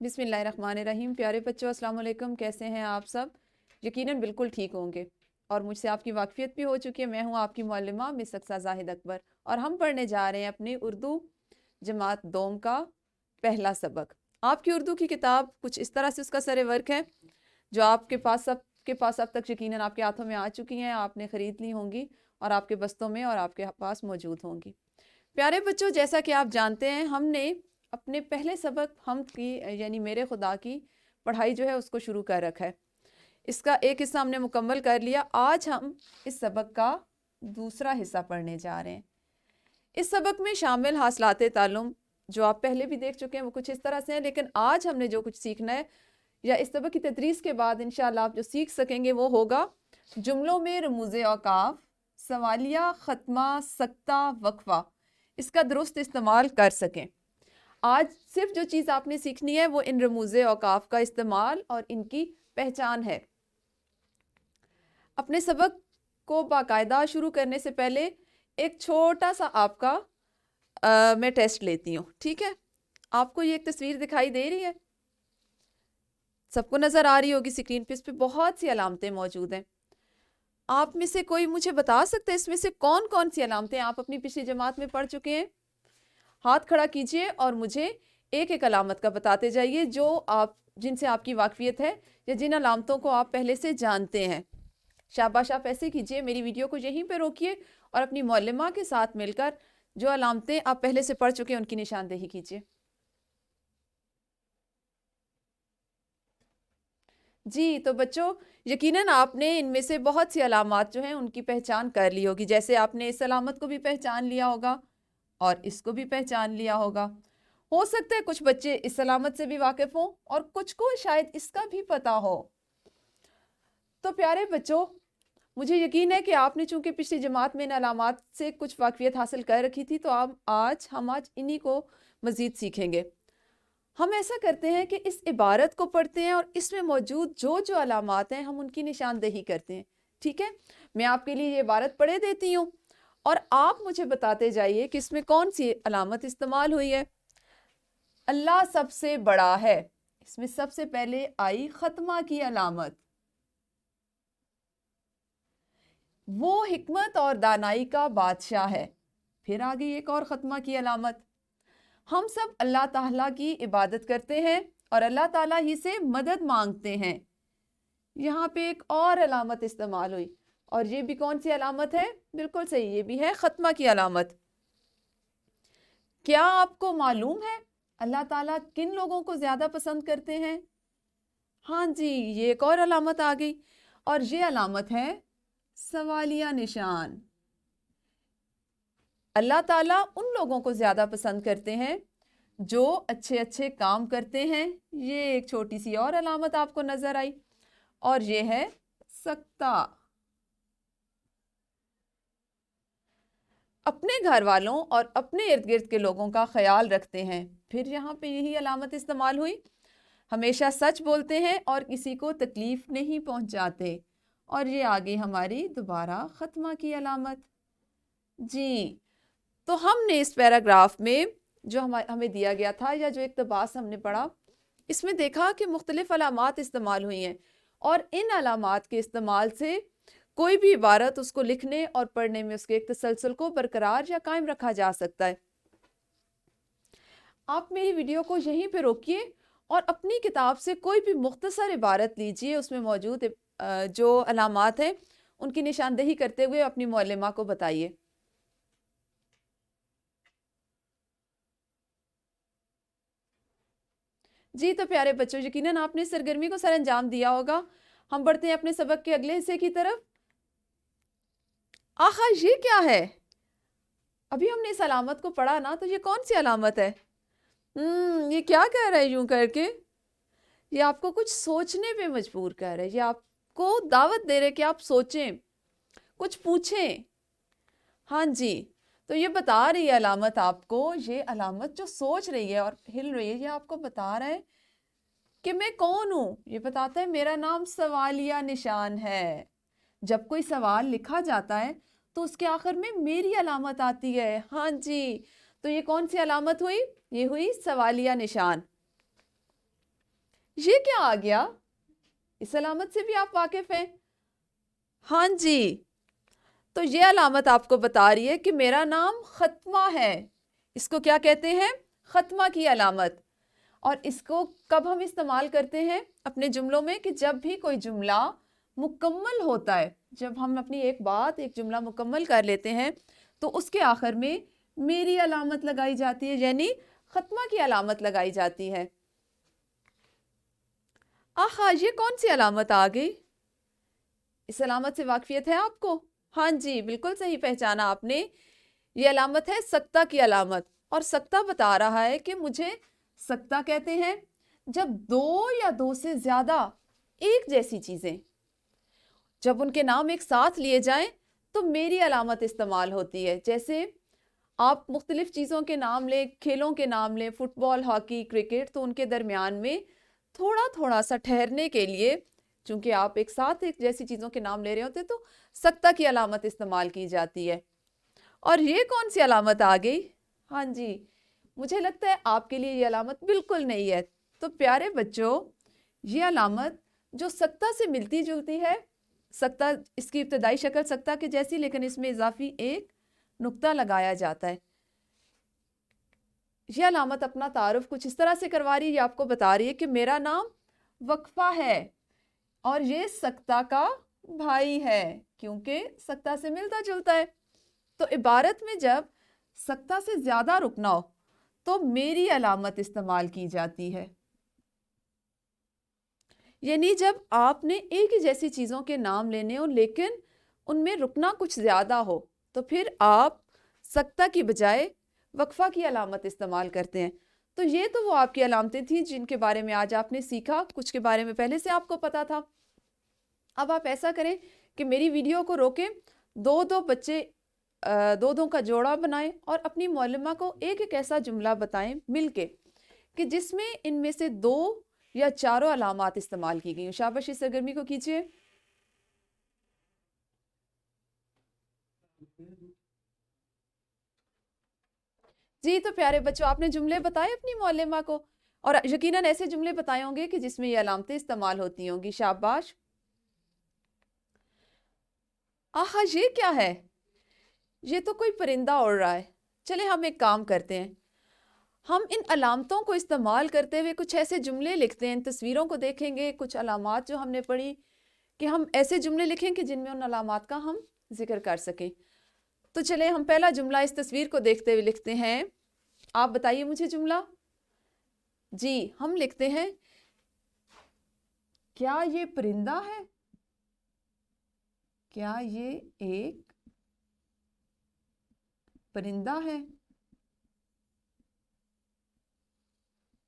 بسم اللہ الرحمن الرحیم۔ پیارے بچوں السلام علیکم، کیسے ہیں آپ سب؟ یقیناً بالکل ٹھیک ہوں گے اور مجھ سے آپ کی واقفیت بھی ہو چکی ہے۔ میں ہوں آپ کی معلمہ مس اقصیٰ زاہد اکبر اور ہم پڑھنے جا رہے ہیں اپنی اردو جماعت دوم کا پہلا سبق۔ آپ کی اردو کی کتاب کچھ اس طرح سے اس کا سر ورک ہے جو آپ کے پاس اب تک یقیناً آپ کے ہاتھوں میں آ چکی ہیں، آپ نے خرید لی ہوں گی اور آپ کے بستوں میں اور آپ کے پاس موجود ہوں گی۔ پیارے بچوں، جیسا کہ آپ جانتے ہیں ہم نے اپنے پہلے سبق حمد کی یعنی میرے خدا کی پڑھائی جو ہے اس کو شروع کر رکھا ہے۔ اس کا ایک حصہ ہم نے مکمل کر لیا۔ آج ہم اس سبق کا دوسرا حصہ پڑھنے جا رہے ہیں۔ اس سبق میں شامل حاصلات تعلم جو آپ پہلے بھی دیکھ چکے ہیں وہ کچھ اس طرح سے ہیں، لیکن آج ہم نے جو کچھ سیکھنا ہے یا اس سبق کی تدریس کے بعد انشاءاللہ آپ جو سیکھ سکیں گے وہ ہوگا جملوں میں رموز اوقاف، سوالیہ، ختمہ، سکتہ، وقفہ اس کا درست استعمال کر سکیں۔ آج صرف جو چیز آپ نے سیکھنی ہے وہ ان رموز اوقاف کا استعمال اور ان کی پہچان ہے۔ اپنے سبق کو باقاعدہ شروع کرنے سے پہلے ایک چھوٹا سا آپ کا میں ٹیسٹ لیتی ہوں، ٹھیک ہے؟ آپ کو یہ ایک تصویر دکھائی دے رہی ہے، سب کو نظر آ رہی ہوگی اسکرین پہ۔ اس پہ بہت سی علامتیں موجود ہیں۔ آپ میں سے کوئی مجھے بتا سکتے ہیں اس میں سے کون کون سی علامتیں آپ اپنی پچھلی جماعت میں پڑھ چکے ہیں؟ ہاتھ کھڑا کیجئے اور مجھے ایک ایک علامت کا بتاتے جائیے جو جن سے آپ کی واقفیت ہے یا جن علامتوں کو آپ پہلے سے جانتے ہیں۔ شاباش، آپ ایسے کیجئے، میری ویڈیو کو یہیں پہ روکیے اور اپنی معلمہ کے ساتھ مل کر جو علامتیں آپ پہلے سے پڑھ چکے ہیں ان کی نشاندہی کیجئے۔ جی تو بچوں، یقیناً آپ نے ان میں سے بہت سی علامات جو ہیں ان کی پہچان کر لی ہوگی، جیسے آپ نے اس علامت کو بھی پہچان لیا ہوگا اور اس کو بھی پہچان لیا ہوگا۔ ہو سکتا ہے کچھ بچے اس علامت سے بھی واقف ہوں اور کچھ کو شاید اس کا بھی پتا ہو۔ تو پیارے بچوں، مجھے یقین ہے کہ آپ نے چونکہ پچھلی جماعت میں ان علامات سے کچھ واقفیت حاصل کر رکھی تھی تو ہم آج انہی کو مزید سیکھیں گے۔ ہم ایسا کرتے ہیں کہ اس عبارت کو پڑھتے ہیں اور اس میں موجود جو علامات ہیں ہم ان کی نشاندہی کرتے ہیں، ٹھیک ہے؟ میں آپ کے لیے یہ عبارت پڑھے دیتی ہوں اور آپ مجھے بتاتے جائیے کہ اس میں کون سی علامت استعمال ہوئی ہے۔ اللہ سب سے بڑا ہے، اس میں سب سے پہلے آئی ختمہ کی علامت۔ وہ حکمت اور دانائی کا بادشاہ ہے، پھر آگئی ایک اور ختمہ کی علامت۔ ہم سب اللہ تعالیٰ کی عبادت کرتے ہیں اور اللہ تعالیٰ ہی سے مدد مانگتے ہیں، یہاں پہ ایک اور علامت استعمال ہوئی اور یہ بھی کون سی علامت ہے؟ بالکل صحیح، یہ بھی ہے ختمہ کی علامت۔ کیا آپ کو معلوم ہے اللہ تعالیٰ کن لوگوں کو زیادہ پسند کرتے ہیں؟ ہاں جی، یہ ایک اور علامت آ گئی اور یہ علامت ہے سوالیہ نشان۔ اللہ تعالیٰ ان لوگوں کو زیادہ پسند کرتے ہیں جو اچھے اچھے کام کرتے ہیں۔ یہ ایک چھوٹی سی اور علامت آپ کو نظر آئی اور یہ ہے سکتہ۔ اپنے گھر والوں اور اپنے ارد گرد کے لوگوں کا خیال رکھتے ہیں، پھر یہاں پہ یہی علامت استعمال ہوئی۔ ہمیشہ سچ بولتے ہیں اور کسی کو تکلیف نہیں پہنچاتے، اور یہ آگئی ہماری دوبارہ ختمہ کی علامت۔ جی تو ہم نے اس پیراگراف میں جو ہمیں دیا گیا تھا یا جو اقتباس ہم نے پڑھا، اس میں دیکھا کہ مختلف علامات استعمال ہوئی ہیں اور ان علامات کے استعمال سے کوئی بھی عبارت اس کو لکھنے اور پڑھنے میں اس کے ایک تسلسل کو برقرار یا قائم رکھا جا سکتا ہے۔ آپ میری ویڈیو کو یہیں پہ روکیے اور اپنی کتاب سے کوئی بھی مختصر عبارت لیجئے، اس میں موجود جو علامات ہیں ان کی نشاندہی کرتے ہوئے اپنی معلمہ کو بتائیے۔ جی تو پیارے بچوں، یقیناً آپ نے سرگرمی کو سر انجام دیا ہوگا۔ ہم بڑھتے ہیں اپنے سبق کے اگلے حصے کی طرف۔ آخر یہ کیا ہے؟ ابھی ہم نے اس علامت کو پڑھا نا، تو یہ کون سی علامت ہے؟ یہ کیا کہہ رہا ہے یوں کر کے؟ یہ آپ کو کچھ سوچنے پہ مجبور کر رہا ہے، یہ آپ کو دعوت دے رہے کہ آپ سوچیں، کچھ پوچھیں۔ ہاں جی، تو یہ بتا رہی ہے علامت آپ کو، یہ علامت جو سوچ رہی ہے اور ہل رہی ہے، یہ آپ کو بتا رہا ہے کہ میں کون ہوں۔ یہ بتاتا ہے میرا نام سوالیہ نشان ہے۔ جب کوئی سوال لکھا جاتا ہے تو اس کے آخر میں میری علامت آتی ہے۔ ہاں جی، تو یہ کون سی علامت ہوئی؟ یہ ہوئی سوالیہ نشان۔ یہ کیا آ گیا؟ اس علامت سے بھی آپ واقف ہیں؟ ہاں جی، تو یہ علامت آپ کو بتا رہی ہے کہ میرا نام ختمہ ہے. اس کو کیا کہتے ہیں؟ ختمہ کی علامت. اور اس کو کب ہم استعمال کرتے ہیں اپنے جملوں میں؟ کہ جب بھی کوئی جملہ مکمل ہوتا ہے، جب ہم اپنی ایک بات، ایک جملہ مکمل کر لیتے ہیں تو اس کے آخر میں میری علامت لگائی جاتی ہے، یعنی ختمہ کی علامت لگائی جاتی ہے. آہا، یہ کون سی علامت آ گئی؟ اس علامت سے واقفیت ہے آپ کو؟ ہاں جی، بالکل صحیح پہچانا آپ نے. یہ علامت ہے سکتہ کی علامت. اور سکتہ بتا رہا ہے کہ مجھے سکتہ کہتے ہیں جب دو یا دو سے زیادہ ایک جیسی چیزیں، جب ان کے نام ایک ساتھ لیے جائیں تو میری علامت استعمال ہوتی ہے. جیسے آپ مختلف چیزوں کے نام لیں، کھیلوں کے نام لیں، فٹ بال، ہاکی، کرکٹ، تو ان کے درمیان میں تھوڑا تھوڑا سا ٹھہرنے کے لیے، چونکہ آپ ایک ساتھ ایک جیسی چیزوں کے نام لے رہے ہوتے تو سکتہ کی علامت استعمال کی جاتی ہے. اور یہ کون سی علامت آ گئی؟ ہاں جی، مجھے لگتا ہے آپ کے لیے یہ علامت بالکل نہیں ہے. تو پیارے بچوں، یہ علامت جو سکتہ سے ملتی جلتی ہے، سکتہ اس کی ابتدائی شکل سکتہ کے جیسی، لیکن اس میں اضافی ایک نقطہ لگایا جاتا ہے. یہ علامت اپنا تعارف کچھ اس طرح سے کروا رہی ہے، یہ آپ کو بتا رہی ہے کہ میرا نام وقفہ ہے اور یہ سکتہ کا بھائی ہے، کیونکہ سکتہ سے ملتا جلتا ہے. تو عبارت میں جب سکتہ سے زیادہ رکنا ہو تو میری علامت استعمال کی جاتی ہے. یعنی جب آپ نے ایک ہی جیسی چیزوں کے نام لینے ہو لیکن ان میں رکنا کچھ زیادہ ہو تو پھر آپ سکتہ کی بجائے وقفہ کی علامت استعمال کرتے ہیں. تو یہ تو وہ آپ کی علامتیں تھیں جن کے بارے میں آج آپ نے سیکھا، کچھ کے بارے میں پہلے سے آپ کو پتا تھا. اب آپ ایسا کریں کہ میری ویڈیو کو روکیں، دو دو بچے دو دو کا جوڑا بنائیں اور اپنی معلمہ کو ایک ایک ایسا جملہ بتائیں مل کے کہ جس میں ان میں سے دو یا چاروں علامات استعمال کی گئی. شاباش، اس سرگرمی کو کیجیے. جی، تو پیارے بچوں، آپ نے جملے بتائے اپنی معلمہ کو، اور یقیناً ایسے جملے بتائے ہوں گے کہ جس میں یہ علامتیں استعمال ہوتی ہوں گی. شاباش. آہا، یہ کیا ہے؟ یہ تو کوئی پرندہ اڑ رہا ہے. چلے ہم ایک کام کرتے ہیں، ہم ان علامتوں کو استعمال کرتے ہوئے کچھ ایسے جملے لکھتے ہیں. ان تصویروں کو دیکھیں گے، کچھ علامات جو ہم نے پڑھی، کہ ہم ایسے جملے لکھیں کہ جن میں ان علامات کا ہم ذکر کر سکیں. تو چلیں ہم پہلا جملہ اس تصویر کو دیکھتے ہوئے لکھتے ہیں. آپ بتائیے مجھے جملہ. جی، ہم لکھتے ہیں کیا یہ پرندہ ہے؟ کیا یہ ایک پرندہ ہے؟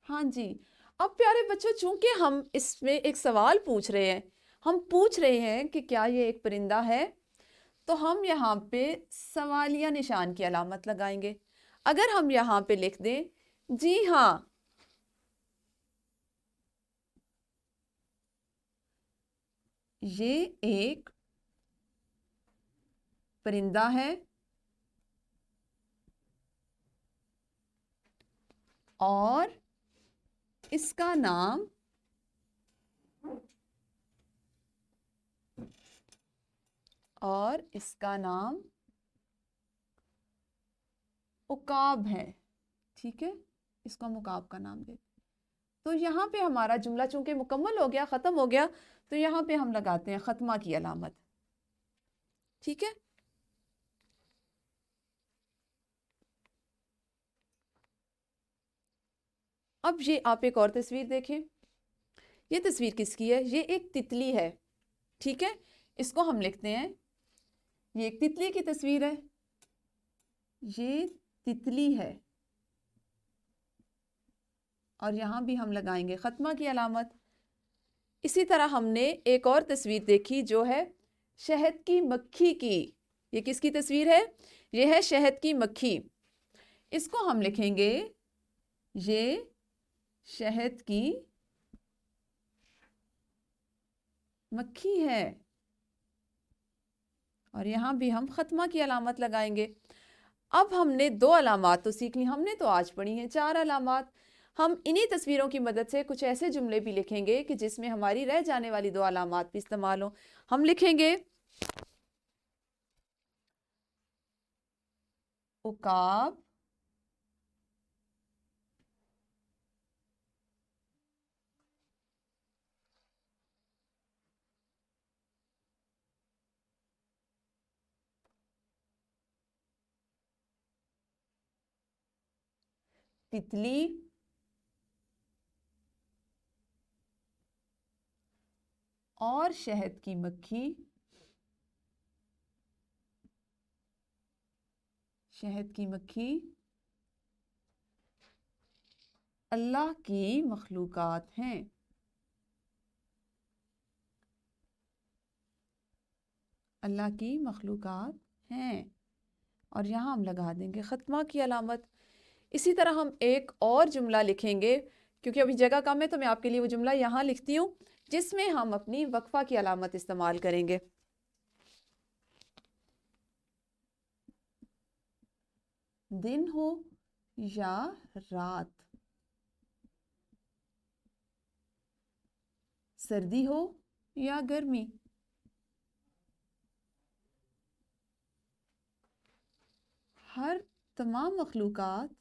ہاں جی. اب پیارے بچوں، چونکہ ہم اس میں ایک سوال پوچھ رہے ہیں، ہم پوچھ رہے ہیں کہ کیا یہ ایک پرندہ ہے، تو ہم یہاں پہ سوالیہ نشان کی علامت لگائیں گے. اگر ہم یہاں پہ لکھ دیں جی ہاں یہ ایک پرندہ ہے اور اس کا نام عقاب ہے. ٹھیک ہے، اس کو ہم عقاب کا نام دیتے. تو یہاں پہ ہمارا جملہ چونکہ مکمل ہو گیا، ختم ہو گیا، تو یہاں پہ ہم لگاتے ہیں ختمہ کی علامت. ٹھیک ہے. اب یہ آپ ایک اور تصویر دیکھیں. یہ تصویر کس کی ہے؟ یہ ایک تتلی ہے. ٹھیک ہے، اس کو ہم لکھتے ہیں، یہ ایک تتلی کی تصویر ہے، یہ تتلی ہے، اور یہاں بھی ہم لگائیں گے ختمہ کی علامت. اسی طرح ہم نے ایک اور تصویر دیکھی جو ہے شہد کی مکھی کی. یہ کس کی تصویر ہے؟ یہ ہے شہد کی مکھی. اس کو ہم لکھیں گے یہ شہد کی مکھی ہے، اور یہاں بھی ہم ختمہ کی علامت لگائیں گے. اب ہم نے دو علامات تو سیکھ لی، ہم نے تو آج پڑھی ہیں 4 علامات. ہم انہی تصویروں کی مدد سے کچھ ایسے جملے بھی لکھیں گے کہ جس میں ہماری رہ جانے والی دو علامات بھی استعمال ہوں. ہم لکھیں گے عقاب تتلی اور شہد کی مکھی اللہ کی مخلوقات ہیں. اللہ کی مخلوقات ہیں. اور یہاں ہم لگا دیں گے ختمہ کی علامت. اسی طرح ہم ایک اور جملہ لکھیں گے، کیونکہ ابھی جگہ کم ہے تو میں آپ کے لیے وہ جملہ یہاں لکھتی ہوں جس میں ہم اپنی وقفہ کی علامت استعمال کریں گے. دن ہو یا رات، سردی ہو یا گرمی، ہر تمام مخلوقات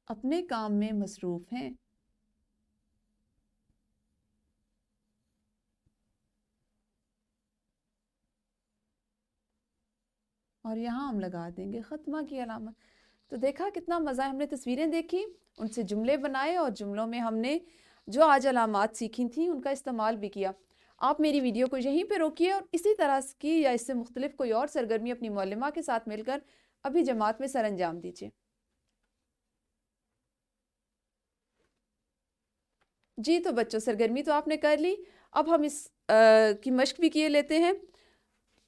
اپنے کام میں مصروف ہیں. اور یہاں ہم لگا دیں گے ختمہ کی علامت. تو دیکھا کتنا مزہ ہے، ہم نے تصویریں دیکھی، ان سے جملے بنائے اور جملوں میں ہم نے جو آج علامات سیکھی تھیں ان کا استعمال بھی کیا. آپ میری ویڈیو کو یہیں پہ روکیے اور اسی طرح کی یا اس سے مختلف کوئی اور سرگرمی اپنی معلمہ کے ساتھ مل کر ابھی جماعت میں سر انجام دیجیے. جی تو بچوں، سرگرمی تو آپ نے کر لی، اب ہم اس کی مشق بھی کیے لیتے ہیں.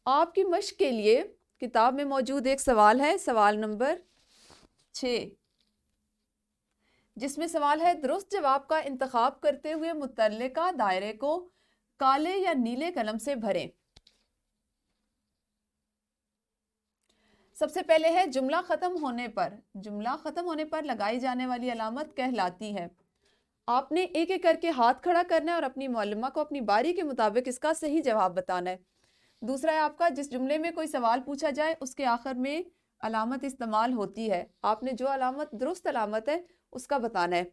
آپ کی مشق کے لیے کتاب میں موجود ایک سوال ہے، سوال نمبر 6، جس میں سوال ہے درست جواب کا انتخاب کرتے ہوئے متعلقہ دائرے کو کالے یا نیلے قلم سے بھریں. سب سے پہلے ہے جملہ ختم ہونے پر لگائی جانے والی علامت کہلاتی ہے. آپ نے ایک ایک کر کے ہاتھ کھڑا کرنا ہے اور اپنی معلمہ کو اپنی باری کے مطابق اس کا صحیح جواب بتانا ہے. دوسرا ہے آپ کا جس جملے میں کوئی سوال پوچھا جائے اس کے آخر میں علامت استعمال ہوتی ہے، آپ نے جو علامت درست علامت ہے اس کا بتانا ہے.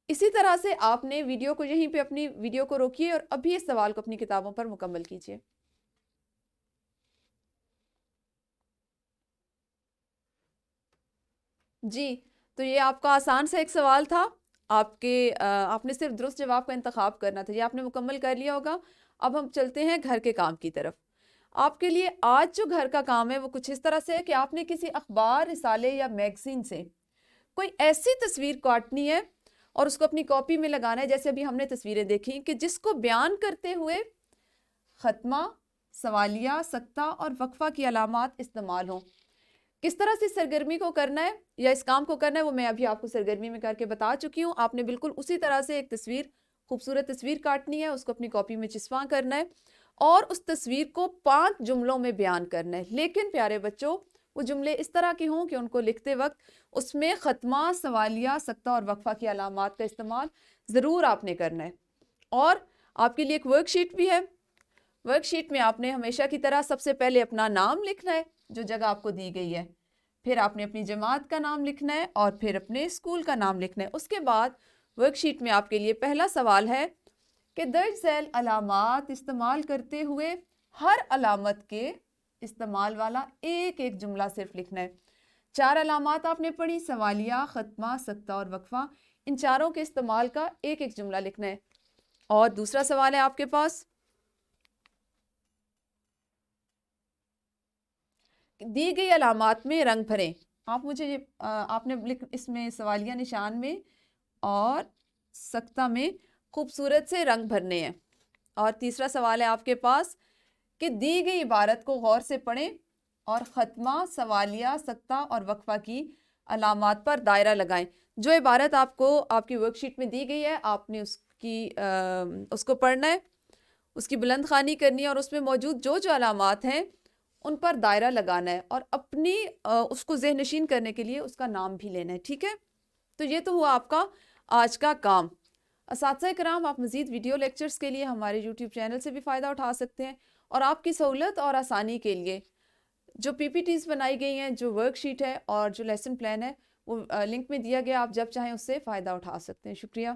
اسی طرح سے آپ نے ویڈیو کو یہیں پہ اپنی ویڈیو کو روکیے اور ابھی اس سوال کو اپنی کتابوں پر مکمل کیجیے. جی تو یہ آپ کا آسان سا ایک سوال تھا، آپ نے صرف درست جواب کا انتخاب کرنا تھا، یہ آپ نے مکمل کر لیا ہوگا. اب ہم چلتے ہیں گھر کے کام کی طرف. آپ کے لیے آج جو گھر کا کام ہے وہ کچھ اس طرح سے ہے کہ آپ نے کسی اخبار، رسالے یا میگزین سے کوئی ایسی تصویر کاٹنی ہے اور اس کو اپنی کاپی میں لگانا ہے، جیسے ابھی ہم نے تصویریں دیکھی، کہ جس کو بیان کرتے ہوئے ختمہ، سوالیہ، سکتہ اور وقفہ کی علامات استعمال ہوں. کس طرح سے سرگرمی کو کرنا ہے یا اس کام کو کرنا ہے وہ میں ابھی آپ کو سرگرمی میں کر کے بتا چکی ہوں. آپ نے بالکل اسی طرح سے ایک خوبصورت تصویر کاٹنی ہے، اس کو اپنی کاپی میں چسپاں کرنا ہے اور اس تصویر کو 5 جملوں میں بیان کرنا ہے. لیکن پیارے بچوں، وہ جملے اس طرح کے ہوں کہ ان کو لکھتے وقت اس میں ختمہ، سوالیہ، سکتہ اور وقفہ کی علامات کا استعمال ضرور آپ نے کرنا ہے. اور آپ کے لیے ایک ورک شیٹ بھی ہے. ورک شیٹ میں آپ نے ہمیشہ کی طرح سب سے پہلے اپنا نام لکھنا ہے جو جگہ آپ کو دی گئی ہے، پھر آپ نے اپنی جماعت کا نام لکھنا ہے اور پھر اپنے اسکول کا نام لکھنا ہے. اس کے بعد ورک شیٹ میں آپ کے لیے پہلا سوال ہے کہ درج ذیل علامات استعمال کرتے ہوئے ہر علامت کے استعمال والا ایک ایک جملہ صرف لکھنا ہے. 4 علامات آپ نے پڑھی، سوالیہ، ختمہ، سکتہ اور وقفہ، ان چاروں کے استعمال کا ایک ایک جملہ لکھنا ہے. اور دوسرا سوال ہے آپ کے پاس، دی گئی علامات میں رنگ بھریں. آپ نے اس میں سوالیہ نشان میں اور سکتہ میں خوبصورت سے رنگ بھرنے ہیں. اور تیسرا سوال ہے آپ کے پاس کہ دی گئی عبارت کو غور سے پڑھیں اور ختمہ، سوالیہ، سکتہ اور وقفہ کی علامات پر دائرہ لگائیں. جو عبارت آپ کو آپ کی ورک شیٹ میں دی گئی ہے آپ نے اس کو پڑھنا ہے، اس کی بلند خوانی کرنی ہے اور اس میں موجود جو علامات ہیں ان پر دائرہ لگانا ہے اور اپنی اس کو ذہن نشین کرنے کے لیے اس کا نام بھی لینا ہے، ٹھیک ہے؟ تو یہ تو ہوا آپ کا آج کا کام۔ اساتذہ کرام، آپ مزید ویڈیو لیکچرز کے لیے ہمارے یوٹیوب چینل سے بھی فائدہ اٹھا سکتے ہیں، اور آپ کی سہولت اور آسانی کے لیے جو پی پی ٹیز بنائی گئی ہیں، جو ورک شیٹ ہے اور جو لیسن پلان ہے، وہ لنک میں دیا گیا، آپ جب چاہیں اس سے فائدہ اٹھا سکتے ہیں۔ شکریہ۔